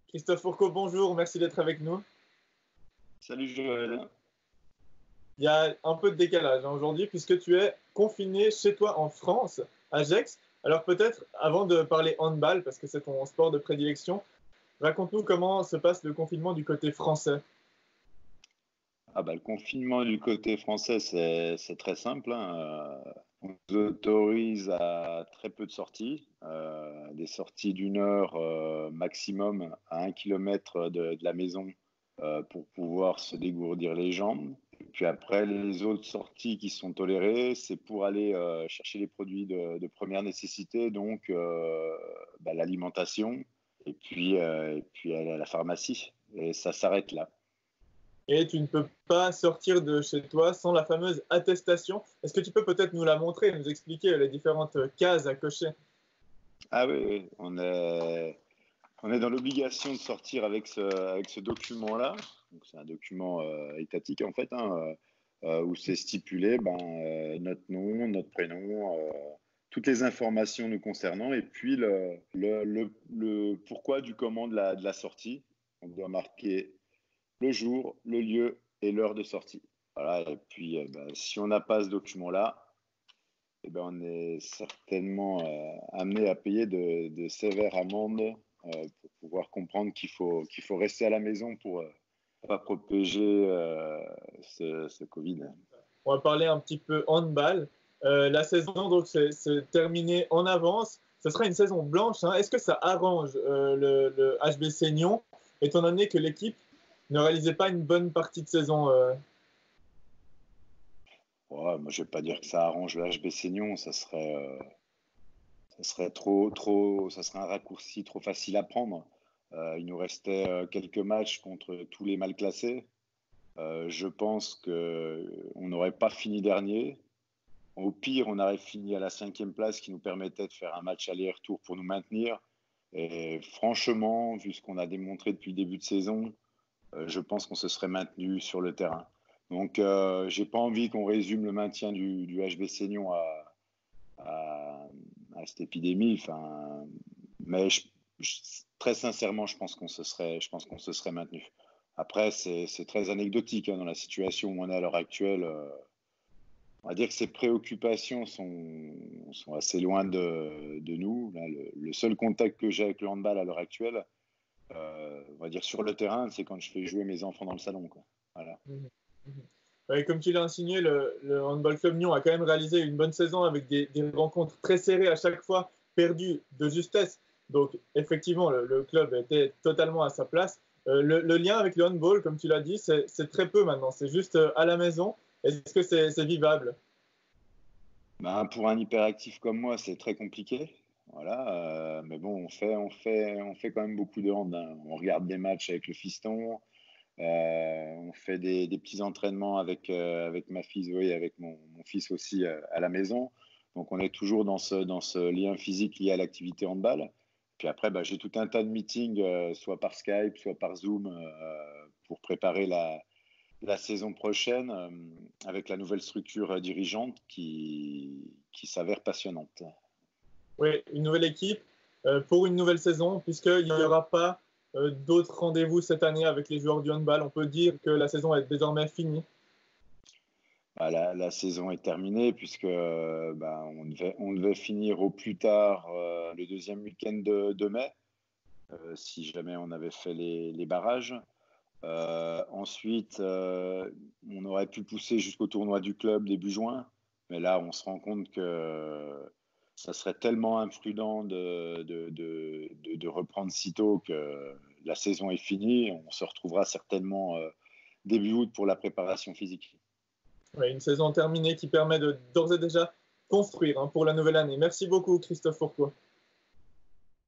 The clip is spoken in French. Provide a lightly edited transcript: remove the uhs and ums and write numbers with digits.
Christophe Fourcault, bonjour, merci d'être avec nous. Salut Joël. Il y a un peu de décalage aujourd'hui puisque tu es confiné chez toi en France, à Gex. Alors peut-être, avant de parler handball, parce que c'est ton sport de prédilection, raconte-nous comment se passe le confinement du côté français. Le confinement du côté français, c'est très simple, hein. On nous autorise à très peu de sorties, des sorties d'une heure maximum à 1 kilomètre de la maison pour pouvoir se dégourdir les jambes. Et puis après, les autres sorties qui sont tolérées, c'est pour aller chercher les produits de première nécessité, donc l'alimentation et puis aller à la pharmacie. Et ça s'arrête là. Et tu ne peux pas sortir de chez toi sans la fameuse attestation. Est-ce que tu peux peut-être nous la montrer, nous expliquer les différentes cases à cocher? Ah oui, oui, on est dans l'obligation de sortir avec ce document-là. Donc, c'est un document étatique en fait, hein, où c'est stipulé notre nom, notre prénom, toutes les informations nous concernant et puis le pourquoi du comment de la sortie. On doit marquer le jour, le lieu et l'heure de sortie. Voilà, et puis si on n'a pas ce document-là, on est certainement amené à payer de sévères amendes pour pouvoir comprendre qu'il faut rester à la maison pour ne pas propager ce Covid. On va parler un petit peu handball. La saison donc c'est terminé en avance. Ce sera une saison blanche, hein. Est-ce que ça arrange le HBC Nyon, étant donné que l'équipe ne réalisait pas une bonne partie de saison? Ouais, moi, je ne vais pas dire que ça arrange le HBC Nyon, ça serait ça serait un raccourci trop facile à prendre. Il nous restait quelques matchs contre tous les mal classés. Je pense qu'on n'aurait pas fini dernier. Au pire, on aurait fini à la 5e place, qui nous permettait de faire un match aller-retour pour nous maintenir. Et franchement, vu ce qu'on a démontré depuis le début de saison, je pense qu'on se serait maintenu sur le terrain. Donc, j'ai pas envie qu'on résume le maintien du HBC Nyon à cette épidémie. Mais très sincèrement, je pense qu'on se serait maintenu. Après, c'est très anecdotique, hein, dans la situation où on est à l'heure actuelle. On va dire que ces préoccupations sont assez loin de nous. Là, le seul contact que j'ai avec le handball à l'heure actuelle, on va dire sur le terrain, c'est quand je fais jouer mes enfants dans le salon, quoi. Voilà. Ouais, comme tu l'as insinué, le Handball Club Nyon a quand même réalisé une bonne saison avec des rencontres très serrées à chaque fois, perdues de justesse. Donc, effectivement, le club était totalement à sa place. Le lien avec le handball, comme tu l'as dit, c'est très peu maintenant. C'est juste à la maison. Est-ce que c'est vivable? Pour un hyperactif comme moi, c'est très compliqué. Voilà, mais bon, on fait quand même beaucoup de hand, hein. On regarde des matchs avec le fiston, on fait des petits entraînements avec ma fille Zoé, avec mon fils aussi à la maison. Donc, on est toujours dans ce lien physique lié à l'activité handball. Puis après, j'ai tout un tas de meetings, soit par Skype, soit par Zoom, pour préparer la saison prochaine, avec la nouvelle structure dirigeante qui s'avère passionnante. Oui, une nouvelle équipe pour une nouvelle saison, puisqu'il n'y aura pas d'autres rendez-vous cette année avec les joueurs du handball. On peut dire que la saison est désormais finie. La saison est terminée puisque on devait finir au plus tard le deuxième week-end de mai, si jamais on avait fait les barrages. Ensuite, on aurait pu pousser jusqu'au tournoi du club début juin, mais là, on se rend compte que ça serait tellement imprudent de reprendre si tôt que la saison est finie. On se retrouvera certainement début août pour la préparation physique. Ouais, une saison terminée qui permet de d'ores et déjà construire, hein, pour la nouvelle année. Merci beaucoup, Christophe Fourquois.